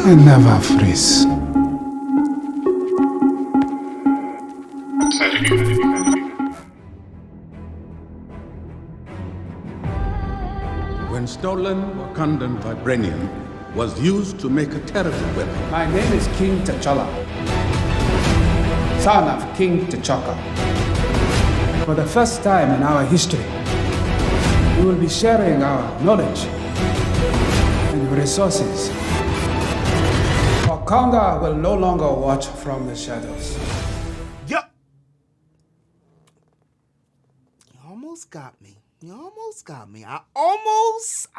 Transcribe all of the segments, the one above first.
I never freeze. When stolen Wakandan vibranium was used to make a terrible weapon. My name is King T'Challa, son of King T'Chaka. For the first time in our history, we will be sharing our knowledge and resources. Wakanda will no longer watch from the shadows. Yup. You almost got me. You almost got me. I almost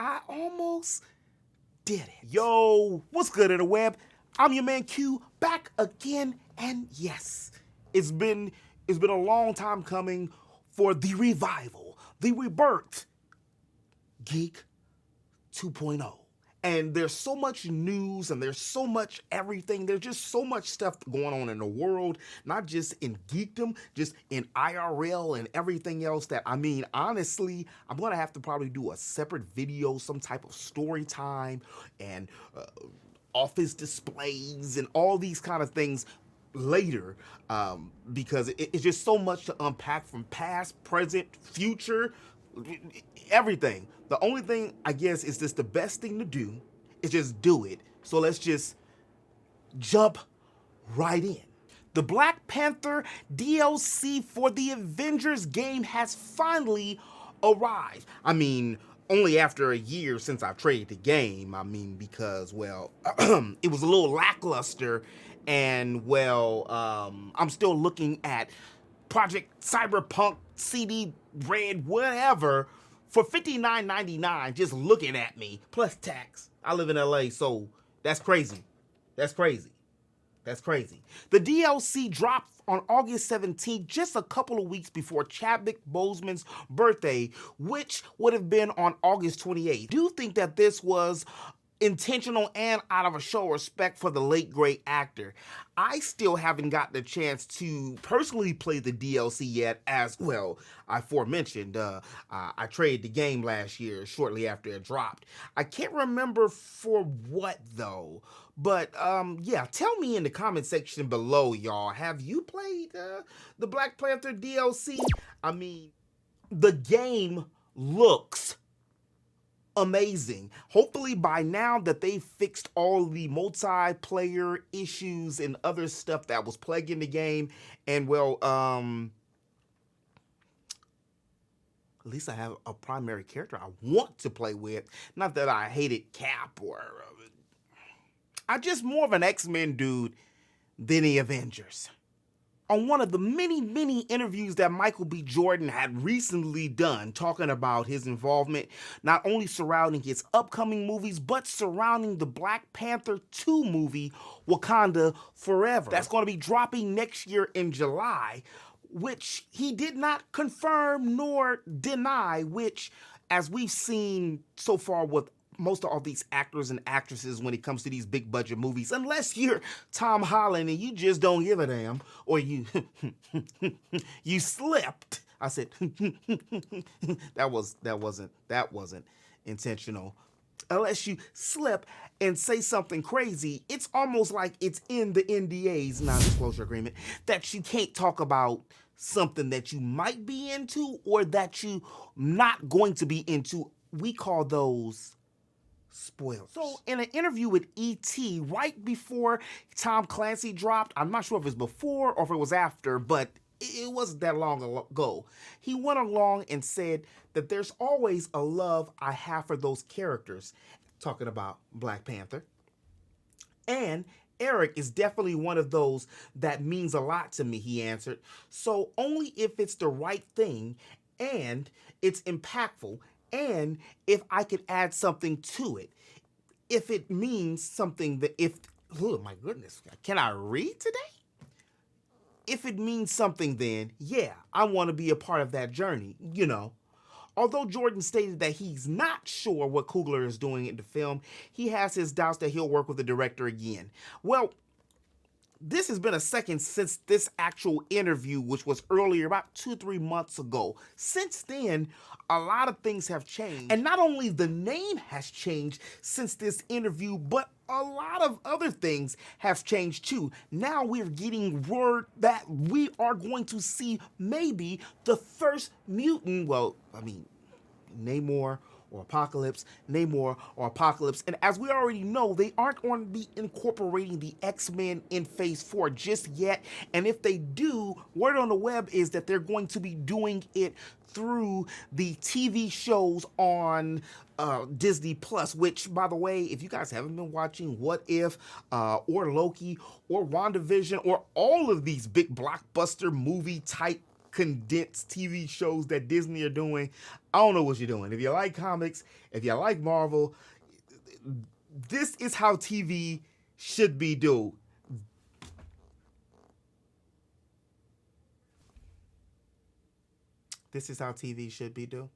did it. Yo, what's good in the web? I'm your man Q, back again, and yes, it's been a long time coming for the revival, the rebirth, Geek 2.0. And there's so much news and there's so much everything. There's just so much stuff going on in the world, not just in geekdom, just in IRL and everything else that, I mean, honestly, I'm going to have to probably do a separate video, some type of story time and office displays and all these kind of things later, because it's just so much to unpack from past, present, future, everything. The only thing, I guess, is just the best thing to do is just do it. So let's just jump right in. The Black Panther DLC for the Avengers game has finally arrived. I mean, only after a year since I've traded the game. I mean, because, well, it was a little lackluster, and, well, I'm still looking at Project Cyberpunk, CD Red, whatever, for $59.99, just looking at me, plus tax. I live in LA, so that's crazy. That's crazy. That's crazy. The DLC dropped on August 17th, just a couple of weeks before Chadwick Boseman's birthday, which would have been on August 28th. I do think that this was intentional and out of a show of respect for the late great actor. I still haven't gotten the chance to personally play the DLC yet, as well, I aforementioned, I traded the game last year shortly after it dropped. I can't remember for what though, but yeah, tell me in the comment section below, y'all, have you played the Black Panther DLC? I mean, the game looks amazing. Hopefully by now that they fixed all the multiplayer issues and other stuff that was plaguing the game, and well, at least I have a primary character I want to play with. Not that I hated Cap or I just more of an X-Men dude than the Avengers. On one of the many interviews that Michael B. Jordan had recently done, talking about his involvement not only surrounding his upcoming movies, but surrounding the Black Panther 2 movie, Wakanda Forever. That's going to be dropping next year in July, which he did not confirm nor deny, which, as we've seen so far with most of all these actors and actresses when it comes to these big budget movies, unless you're Tom Holland and you just don't give a damn, or you you slipped. I said that wasn't intentional. Unless you slip and say something crazy, it's almost like it's in the NDA's, non-disclosure agreement, that you can't talk about something that you might be into or that you not going to be into. We call those spoilers. So in an interview with E.T. right before Tom Clancy dropped, I'm not sure if it was before or if it was after, but it wasn't that long ago, he went along and said that there's always a love I have for those characters, talking about Black Panther. And Eric is definitely one of those that means a lot to me, he answered. So only if it's the right thing and it's impactful, and if I could add something to it, if it means something that oh my goodness, can I read today? If it means something, then yeah, I want to be a part of that journey, you know. Although Jordan stated that he's not sure what Coogler is doing in the film, he has his doubts that he'll work with the director again. Well, this has been a second since this actual interview, which was earlier, about 2-3 months ago. Since then, a lot of things have changed. And not only the name has changed since this interview, but a lot of other things have changed too. Now we're getting word that we are going to see maybe the first mutant, well, I mean, Namor or Apocalypse, Namor or Apocalypse. And as we already know, they aren't going to be incorporating the X-Men in Phase 4 just yet. And if they do, word on the web is that they're going to be doing it through the TV shows on Disney Plus, which, by the way, if you guys haven't been watching What If or Loki or WandaVision or all of these big blockbuster movie type condensed TV shows that Disney are doing, I don't know what you're doing. If you like comics, if you like Marvel, this is how TV should be done. This is how TV should be done.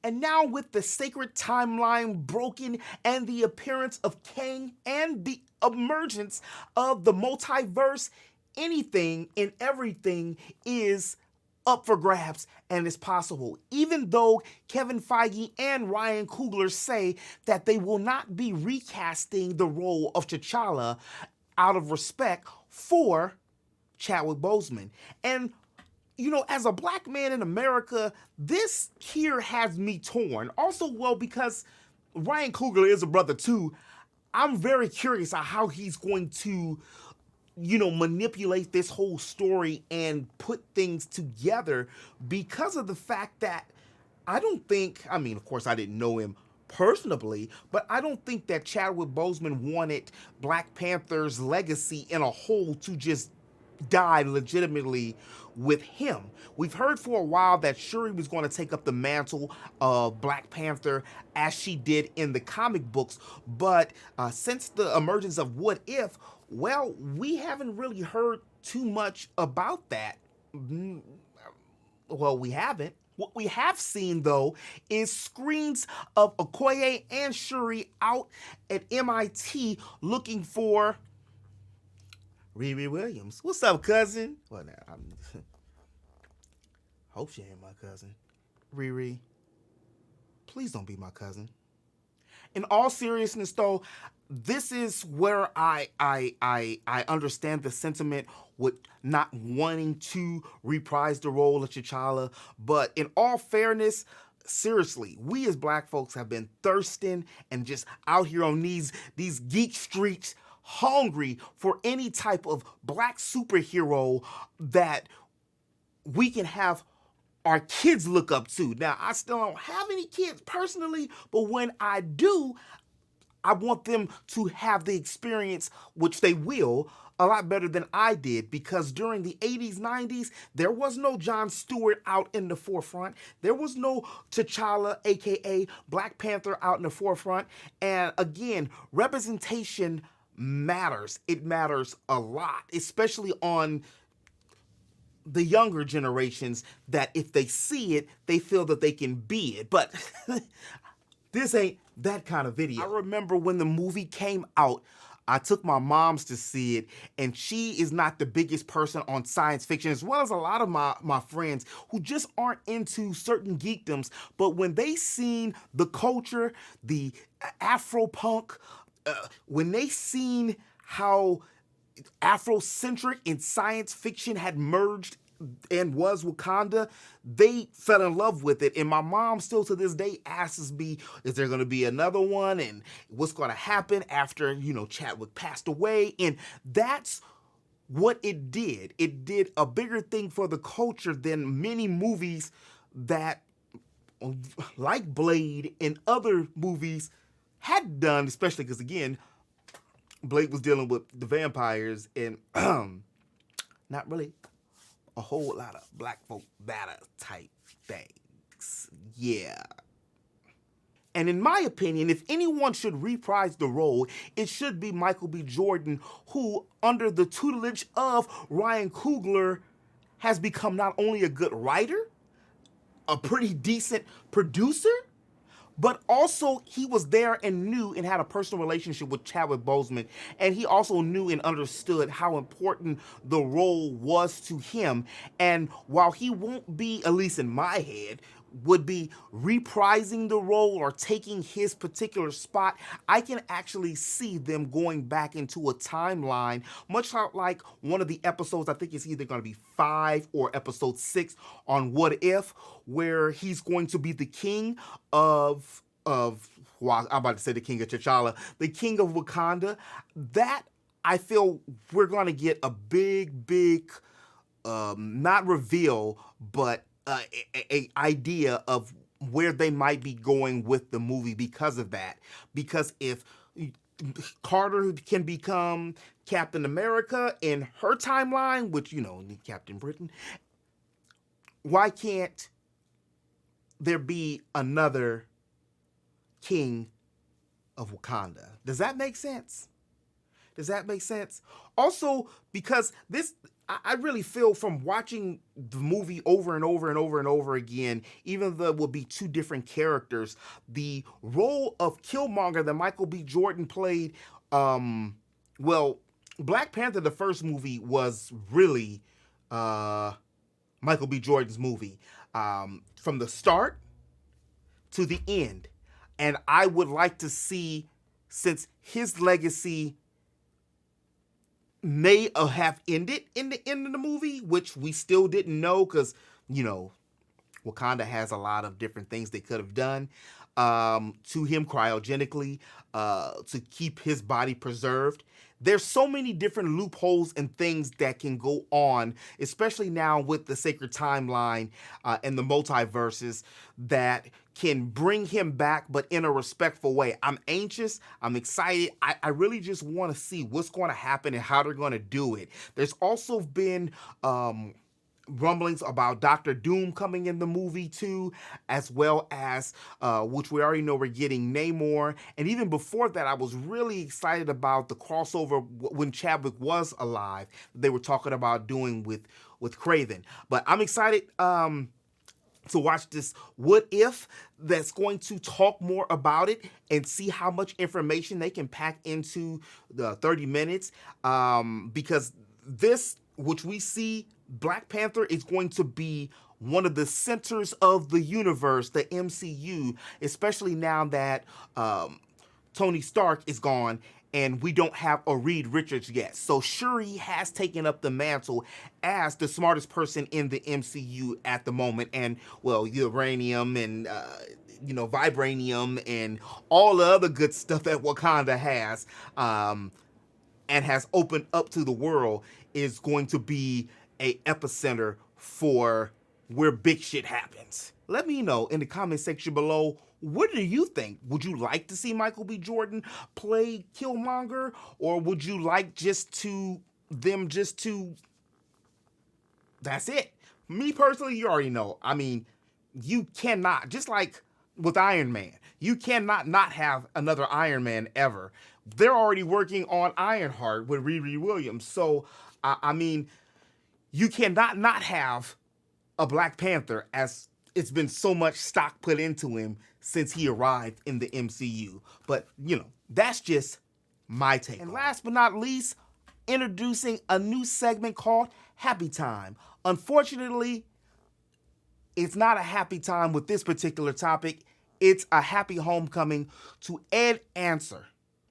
And now with the sacred timeline broken and the appearance of Kang and the emergence of the multiverse, anything and everything is up for grabs and is possible. Even though Kevin Feige and Ryan Coogler say that they will not be recasting the role of T'Challa out of respect for Chadwick Boseman. And you know, as a black man in America, this here has me torn. Also, well, because Ryan Coogler is a brother too, I'm very curious on how he's going to, you know, manipulate this whole story and put things together, because of the fact that I don't think, I mean, of course, I didn't know him personally, but I don't think that Chadwick Boseman wanted Black Panther's legacy in a whole to just die legitimately with him. We've heard for a while that Shuri was going to take up the mantle of Black Panther as she did in the comic books, but since the emergence of What If, well, we haven't really heard too much about that. Well, we haven't. What we have seen, though, is screens of Okoye and Shuri out at MIT looking for Riri Williams. What's up, cousin? Well, now, hope she ain't my cousin. Riri, please don't be my cousin. In all seriousness, though, this is where I understand the sentiment with not wanting to reprise the role of T'Challa. But in all fairness, seriously, we as black folks have been thirsting and just out here on these geek streets, hungry for any type of black superhero that we can have our kids look up to. Now, I still don't have any kids personally, but when I do, I want them to have the experience, which they will, a lot better than I did, because during the 80s, 90s, there was no Jon Stewart out in the forefront. There was no T'Challa, aka Black Panther, out in the forefront. And again, representation matters. It matters a lot, especially on the younger generations, that if they see it, they feel that they can be it. But this ain't that kind of video. I remember when the movie came out, I took my moms to see it, and she is not the biggest person on science fiction, as well as a lot of my friends who just aren't into certain geekdoms. But when they seen the culture, the Afro-punk, when they seen how Afrocentric and science fiction had merged and was Wakanda, they fell in love with it. And my mom still to this day asks me, is there going to be another one? And what's going to happen after, you know, Chadwick passed away? And that's what it did. It did a bigger thing for the culture than many movies that, like Blade and other movies, had done, especially because, again, Blade was dealing with the vampires and not really a whole lot of black folk batter type things. Yeah. And in my opinion, if anyone should reprise the role, it should be Michael B. Jordan, who, under the tutelage of Ryan Coogler, has become not only a good writer, a pretty decent producer, but also he was there and knew and had a personal relationship with Chadwick Boseman. And he also knew and understood how important the role was to him. And while he won't be, at least in my head, would be reprising the role or taking his particular spot, I can actually see them going back into a timeline, much like one of the episodes, I think it's either going to be 5 or episode 6 on What If, where he's going to be the king of well, I'm about to say the king of T'Challa, the king of Wakanda. That, I feel we're going to get a big, not reveal, but a idea of where they might be going with the movie because of that. Because if Carter can become Captain America in her timeline, which, Captain Britain, why can't there be another king of Wakanda? Does that make sense? Also, because I really feel from watching the movie over and over again, even though it will be 2 different characters, the role of Killmonger that Michael B. Jordan played, well, Black Panther, the first movie, was really Michael B. Jordan's movie, from the start to the end. And I would like to see, since his legacy may have ended in the end of the movie, which we still didn't know because, Wakanda has a lot of different things they could have done to him cryogenically to keep his body preserved. There's so many different loopholes and things that can go on, especially now with the sacred timeline and the multiverses, that can bring him back, but in a respectful way. I'm anxious. I'm excited. I really just want to see what's going to happen and how they're going to do it. There's also been rumblings about Doctor Doom coming in the movie too, as well as which we already know we're getting Namor. And even before that, I was really excited about the crossover when Chadwick was alive. They were talking about doing with Kraven. But I'm excited to watch this What If that's going to talk more about it and see how much information they can pack into the 30 minutes. Because this, which we see, Black Panther is going to be one of the centers of the universe, the MCU, especially now that Tony Stark is gone and we don't have a Reed Richards yet. So Shuri has taken up the mantle as the smartest person in the MCU at the moment. And, well, uranium and, vibranium and all the other good stuff that Wakanda has and has opened up to the world is going to be a epicenter for where big shit happens. Let me know in the comment section below, what do you think? Would you like to see Michael B. Jordan play Killmonger, or would you like that's it? Me personally, you already know. I mean, you cannot, just like with Iron Man, you cannot not have another Iron Man ever. They're already working on Ironheart with Riri Williams. So, I mean, you cannot not have a Black Panther, as it's been so much stock put into him since he arrived in the MCU. But, that's just my take. And last but not least, introducing a new segment called Happy Time. Unfortunately, it's not a happy time with this particular topic. It's a happy homecoming to Ed Answer.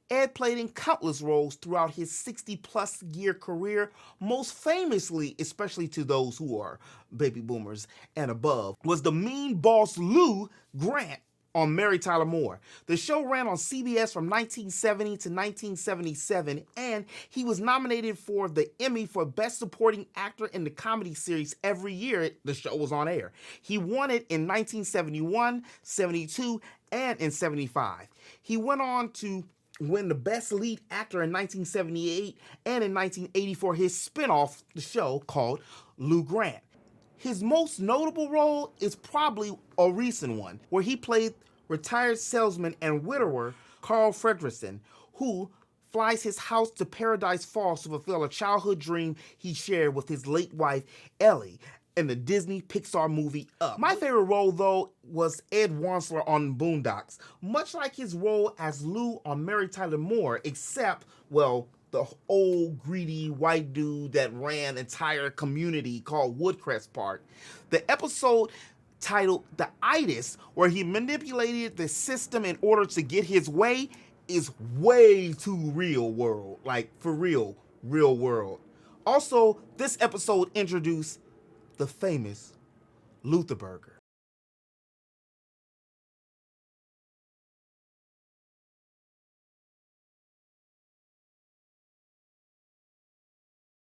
Ed played in countless roles throughout his 60-plus year career, most famously, especially to those who are baby boomers and above, was the mean boss Lou Grant on Mary Tyler Moore. The show ran on CBS from 1970 to 1977, and he was nominated for the Emmy for Best Supporting Actor in the Comedy Series every year the show was on air. He won it in 1971, 72, and in 75. He went on to win the Best Lead Actor in 1978 and in 1980 for his spin-off show called Lou Grant. His most notable role is probably a recent one, where he played retired salesman and widower Carl Fredrickson, who flies his house to Paradise Falls to fulfill a childhood dream he shared with his late wife, Ellie, in the Disney Pixar movie Up. My favorite role, though, was Ed Wansler on Boondocks, much like his role as Lou on Mary Tyler Moore, except, well, the old greedy white dude that ran an entire community called Woodcrest Park. The episode titled The Itis, where he manipulated the system in order to get his way, is way too real world. Like, for real, real world. Also, this episode introduced the famous Luther Burger.